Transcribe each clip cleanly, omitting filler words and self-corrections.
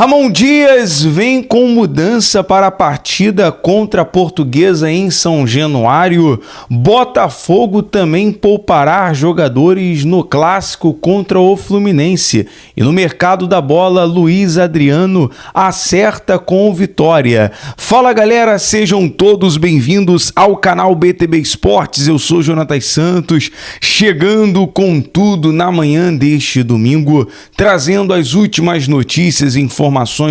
Ramon Dias vem com mudança para a partida contra a Portuguesa em São Januário. Botafogo também poupará jogadores no clássico contra o Fluminense. E no mercado da bola, Luiz Adriano acerta com vitória. Fala galera, sejam todos bem-vindos ao canal BTB Esportes. Eu sou Jonatas Santos, chegando com tudo na manhã deste domingo, trazendo as últimas notícias e informações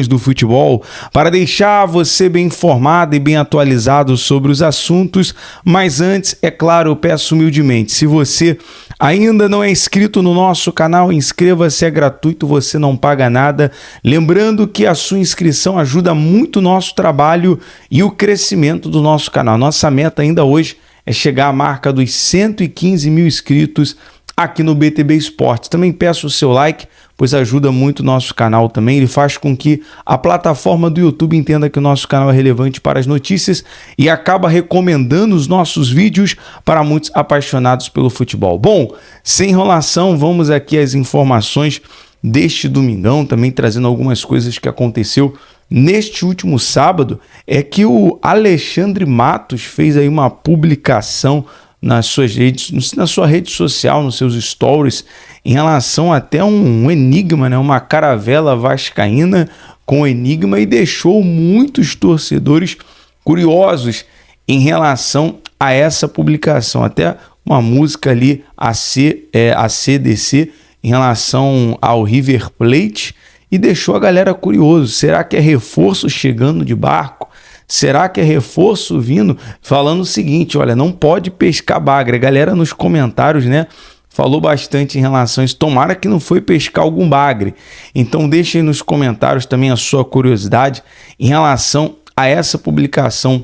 do futebol para deixar você bem informado e bem atualizado sobre os assuntos. Mas antes, é claro, eu peço humildemente, se você ainda não é inscrito no nosso canal, inscreva-se, é gratuito, você não paga nada. Lembrando que a sua inscrição ajuda muito o nosso trabalho e o crescimento do nosso canal. Nossa meta ainda hoje é chegar à marca dos 115 mil inscritos aqui no BTB Esportes. Também peço o seu like, pois ajuda muito o nosso canal também. Ele faz com que a plataforma do YouTube entenda que o nosso canal é relevante para as notícias e acaba recomendando os nossos vídeos para muitos apaixonados pelo futebol. Bom, sem enrolação, vamos aqui às informações deste domingão, também trazendo algumas coisas que aconteceu neste último sábado. É que o Alexandre Matos fez aí uma publicação na sua rede social, nos seus stories, em relação até um enigma, né? Uma caravela vascaína com enigma, e deixou muitos torcedores curiosos em relação a essa publicação. Até uma música ali, ACDC, em relação ao River Plate, e deixou a galera curioso. Será que é reforço chegando de barco? Será que é reforço vindo? Falando o seguinte, olha, não pode pescar bagre. A galera nos comentários, né, falou bastante em relação a isso. Tomara que não foi pescar algum bagre. Então deixem nos comentários também a sua curiosidade em relação a essa publicação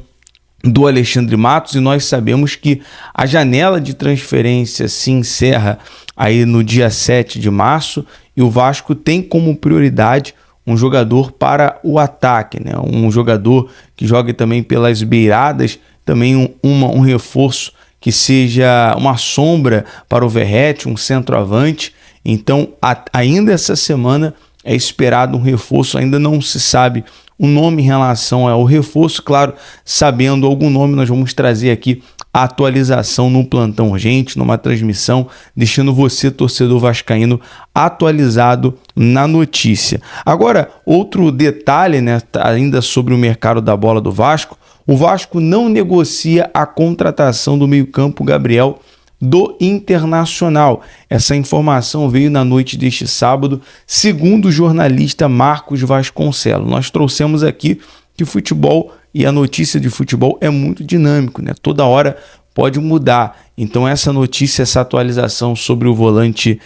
do Alexandre Matos. E nós sabemos que a janela de transferência se encerra aí no dia 7 de março e o Vasco tem como prioridade um jogador para o ataque, né? Um jogador que jogue também pelas beiradas, também um reforço que seja uma sombra para o Verratti, um centroavante. Então, ainda essa semana é esperado um reforço, ainda não se sabe o nome em relação ao reforço. Claro, sabendo algum nome, nós vamos trazer aqui a atualização no Plantão Urgente, numa transmissão, deixando você, torcedor vascaíno, atualizado na notícia. Agora, outro detalhe, né, ainda sobre o mercado da bola do Vasco: o Vasco não negocia a contratação do meio-campo Gabriel do Internacional. Essa informação veio na noite deste sábado, segundo o jornalista Marcos Vasconcelos. Nós trouxemos aqui que futebol e a notícia de futebol é muito dinâmico, né? Toda hora pode mudar. Então essa notícia, essa atualização sobre o volante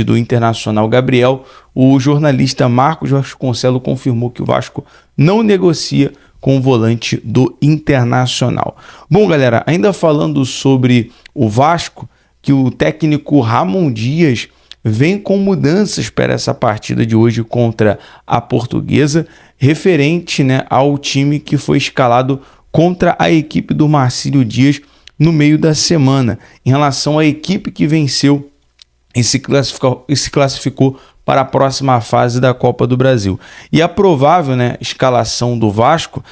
do Internacional Gabriel, o jornalista Marcos Vasconcelos confirmou que o Vasco não negocia com o volante do Internacional. Bom, galera, ainda falando sobre o Vasco, que o técnico Ramon Dias vem com mudanças para essa partida de hoje contra a Portuguesa, referente, né, ao time que foi escalado contra a equipe do Marcílio Dias no meio da semana, em relação à equipe que venceu e se classificou para a próxima fase da Copa do Brasil. E a provável, né, escalação do Vasco,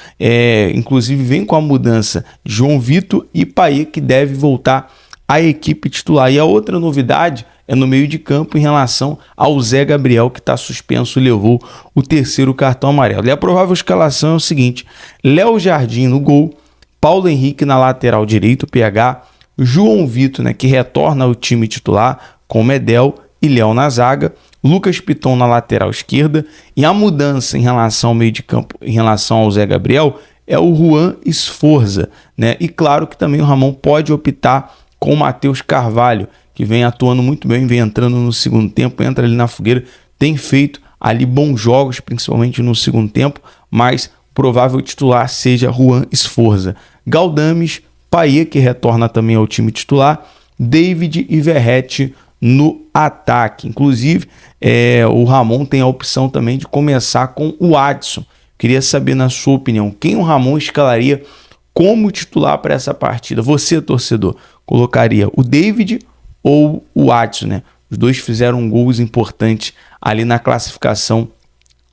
inclusive vem com a mudança de João Vitor e Payet, que deve voltar à equipe titular. E a outra novidade é no meio de campo em relação ao Zé Gabriel, que está suspenso e levou o terceiro cartão amarelo. E a provável escalação é o seguinte: Léo Jardim no gol, Paulo Henrique na lateral direito, PH, João Vitor, né, que retorna ao time titular, com Medel e Léo na zaga, Lucas Piton na lateral esquerda. E a mudança em relação ao meio de campo, em relação ao Zé Gabriel, é o Juan Esforza, né? E claro que também o Ramon pode optar com o Matheus Carvalho, que vem atuando muito bem, vem entrando no segundo tempo, entra ali na fogueira, tem feito ali bons jogos, principalmente no segundo tempo, mas provável titular seja Juan Esforza. Galdames, Payet, que retorna também ao time titular, David e Verratti no ataque. Inclusive, o Ramon tem a opção também de começar com o Adson. Queria saber, na sua opinião, quem o Ramon escalaria como titular para essa partida? Você, torcedor, colocaria o David ou o Adson, né? Os dois fizeram gols importantes ali na classificação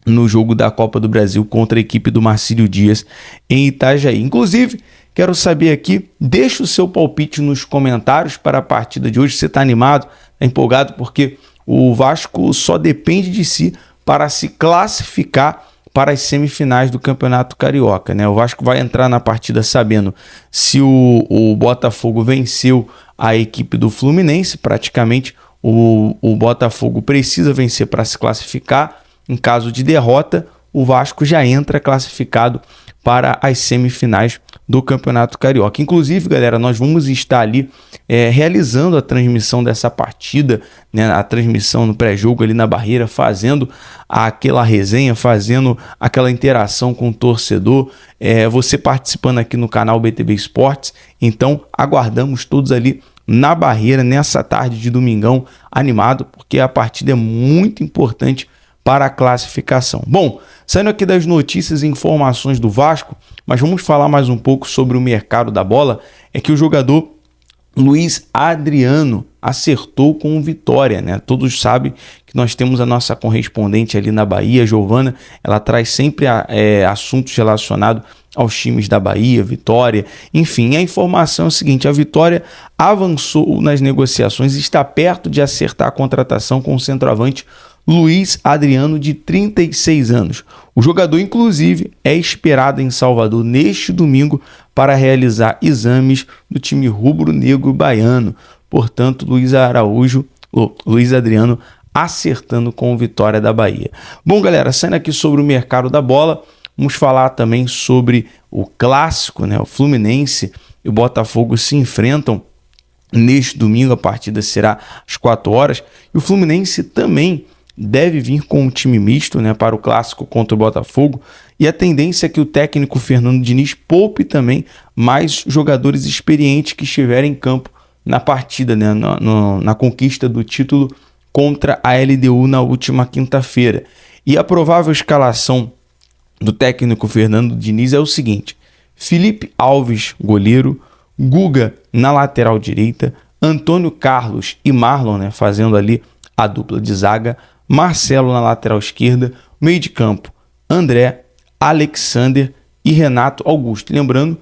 no jogo da Copa do Brasil contra a equipe do Marcílio Dias em Itajaí. Inclusive, quero saber aqui, deixa o seu palpite nos comentários para a partida de hoje. Você está animado, está empolgado, porque o Vasco só depende de si para se classificar para as semifinais do Campeonato Carioca, né? O Vasco vai entrar na partida sabendo se o Botafogo venceu a equipe do Fluminense. Praticamente o Botafogo precisa vencer para se classificar. Em caso de derrota, o Vasco já entra classificado para as semifinais do Campeonato Carioca. Inclusive, galera, nós vamos estar ali realizando a transmissão dessa partida, né, a transmissão no pré-jogo ali na Barreira, fazendo aquela resenha, fazendo aquela interação com o torcedor, você participando aqui no canal BTB Esportes. Então, aguardamos todos ali na Barreira, nessa tarde de domingão, animado, porque a partida é muito importante para a classificação. Bom, saindo aqui das notícias e informações do Vasco, mas vamos falar mais um pouco sobre o mercado da bola. É que o jogador Luiz Adriano acertou com o Vitória, né? Todos sabem que nós temos a nossa correspondente ali na Bahia, Giovana. Ela traz sempre assuntos relacionados aos times da Bahia, Vitória. Enfim, a informação é o seguinte: a Vitória avançou nas negociações e está perto de acertar a contratação com o centroavante Luiz Adriano, de 36 anos. O jogador, inclusive, é esperado em Salvador neste domingo para realizar exames do time rubro-negro baiano. Portanto, Luiz Adriano acertando com o Vitória da Bahia. Bom, galera, saindo aqui sobre o mercado da bola, vamos falar também sobre o clássico, né? O Fluminense e o Botafogo se enfrentam neste domingo. A partida será às 4 horas. E o Fluminense também deve vir com um time misto, né, para o clássico contra o Botafogo, e a tendência é que o técnico Fernando Diniz poupe também mais jogadores experientes que estiverem em campo na partida, né, na conquista do título contra a LDU na última quinta-feira. E a provável escalação do técnico Fernando Diniz é o seguinte: Felipe Alves, goleiro; Guga na lateral direita; Antônio Carlos e Marlon, né, fazendo ali a dupla de zaga; Marcelo na lateral esquerda; meio de campo, André, Alexander e Renato Augusto. Lembrando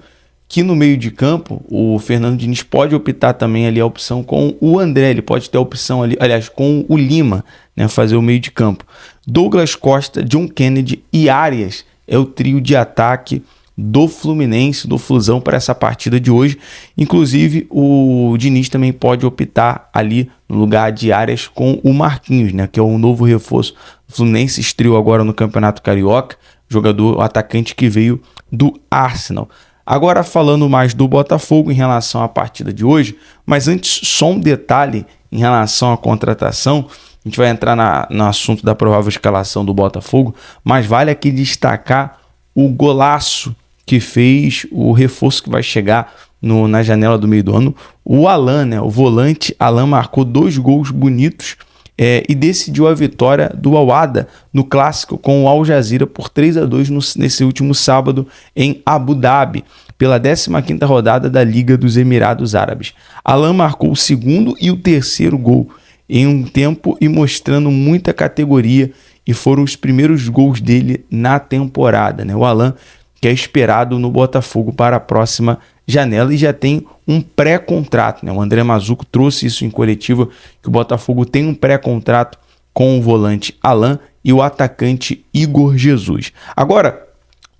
que no meio de campo o Fernando Diniz pode optar também ali a opção com o André, ele pode ter a opção ali, aliás, com o Lima, né, fazer o meio de campo. Douglas Costa, John Kennedy e Arias é o trio de ataque do Fluminense, do Flusão, para essa partida de hoje. Inclusive, o Diniz também pode optar ali no lugar de Arias com o Marquinhos, né, que é o novo reforço do Fluminense, estreou agora no Campeonato Carioca, jogador, atacante que veio do Arsenal. Agora, falando mais do Botafogo em relação à partida de hoje, mas antes, só um detalhe em relação à contratação. A gente vai entrar no assunto da provável escalação do Botafogo, mas vale aqui destacar o golaço que fez o reforço que vai chegar na janela do meio do ano, o Alan, né? O volante Alan marcou 2 gols bonitos e decidiu a vitória do Al-Wahda no clássico com o Al Jazeera por 3-2 nesse último sábado em Abu Dhabi, pela 15ª rodada da Liga dos Emirados Árabes. Alan marcou o segundo e o terceiro gol em um tempo e mostrando muita categoria, e foram os primeiros gols dele na temporada, né? O Alan, que é esperado no Botafogo para a próxima janela e já tem um pré-contrato, né? O André Mazuco trouxe isso em coletiva, que o Botafogo tem um pré-contrato com o volante Alan e o atacante Igor Jesus. Agora,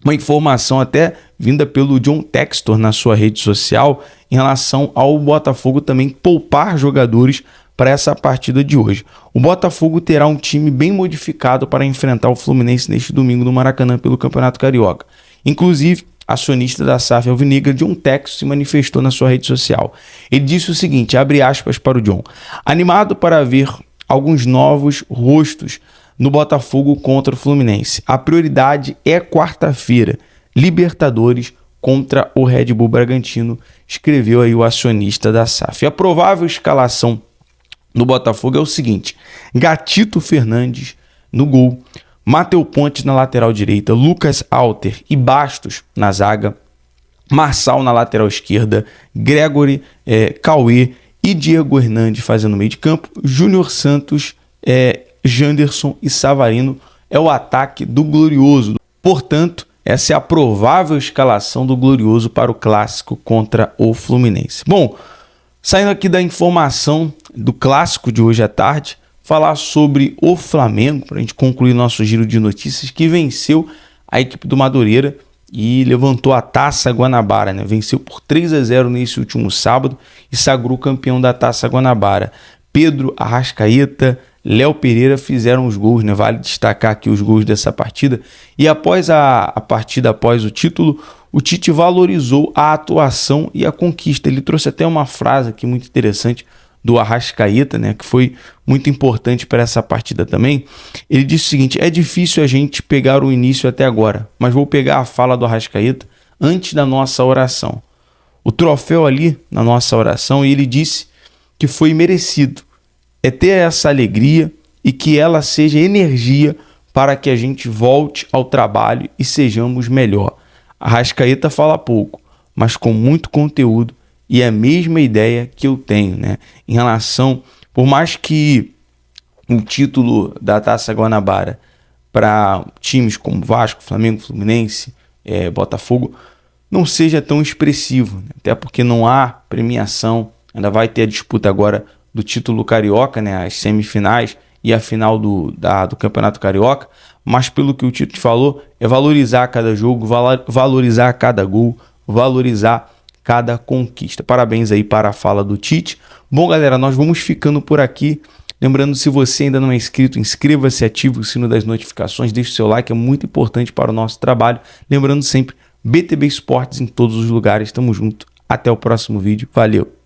uma informação até vinda pelo John Textor na sua rede social em relação ao Botafogo também poupar jogadores para essa partida de hoje. O Botafogo terá um time bem modificado para enfrentar o Fluminense neste domingo no Maracanã pelo Campeonato Carioca. Inclusive, acionista da SAF Alvinegra, John Textor, se manifestou na sua rede social. Ele disse o seguinte, abre aspas para o John: animado para ver alguns novos rostos no Botafogo contra o Fluminense. A prioridade é quarta-feira, Libertadores contra o Red Bull Bragantino, escreveu aí o acionista da SAF. E a provável escalação do Botafogo é o seguinte: Gatito Fernandes no gol, Matheus Pontes na lateral direita, Lucas Alter e Bastos na zaga, Marçal na lateral esquerda, Gregory, Cauê e Diego Hernandes fazendo meio de campo, Júnior Santos, Janderson e Savarino é o ataque do Glorioso. Portanto, essa é a provável escalação do Glorioso para o clássico contra o Fluminense. Bom, saindo aqui da informação do clássico de hoje à tarde, falar sobre o Flamengo, para a gente concluir nosso giro de notícias, que venceu a equipe do Madureira e levantou a Taça Guanabara, né? Venceu por 3-0 nesse último sábado e sagrou campeão da Taça Guanabara. Pedro, Arrascaeta, Léo Pereira fizeram os gols, né? Vale destacar aqui os gols dessa partida. E após a partida, após o título, o Tite valorizou a atuação e a conquista. Ele trouxe até uma frase aqui muito interessante do Arrascaeta, né? Que foi muito importante para essa partida também. Ele disse o seguinte: é difícil a gente pegar o início até agora, mas vou pegar a fala do Arrascaeta antes da nossa oração. O troféu ali na nossa oração, e ele disse que foi merecido. É ter essa alegria e que ela seja energia para que a gente volte ao trabalho e sejamos melhor. A Arrascaeta fala pouco, mas com muito conteúdo, e é a mesma ideia que eu tenho, né? Em relação, por mais que o título da Taça Guanabara para times como Vasco, Flamengo, Fluminense, Botafogo, não seja tão expressivo, né? Até porque não há premiação, ainda vai ter a disputa agora do título carioca, né, as semifinais e a final do Campeonato Carioca, mas pelo que o Tite falou, é valorizar cada jogo, valorizar cada gol, valorizar cada conquista. Parabéns aí para a fala do Tite. Bom, galera, nós vamos ficando por aqui. Lembrando, se você ainda não é inscrito, inscreva-se, ative o sino das notificações, deixe o seu like, é muito importante para o nosso trabalho. Lembrando sempre, BTB Esportes em todos os lugares. Tamo junto. Até o próximo vídeo. Valeu!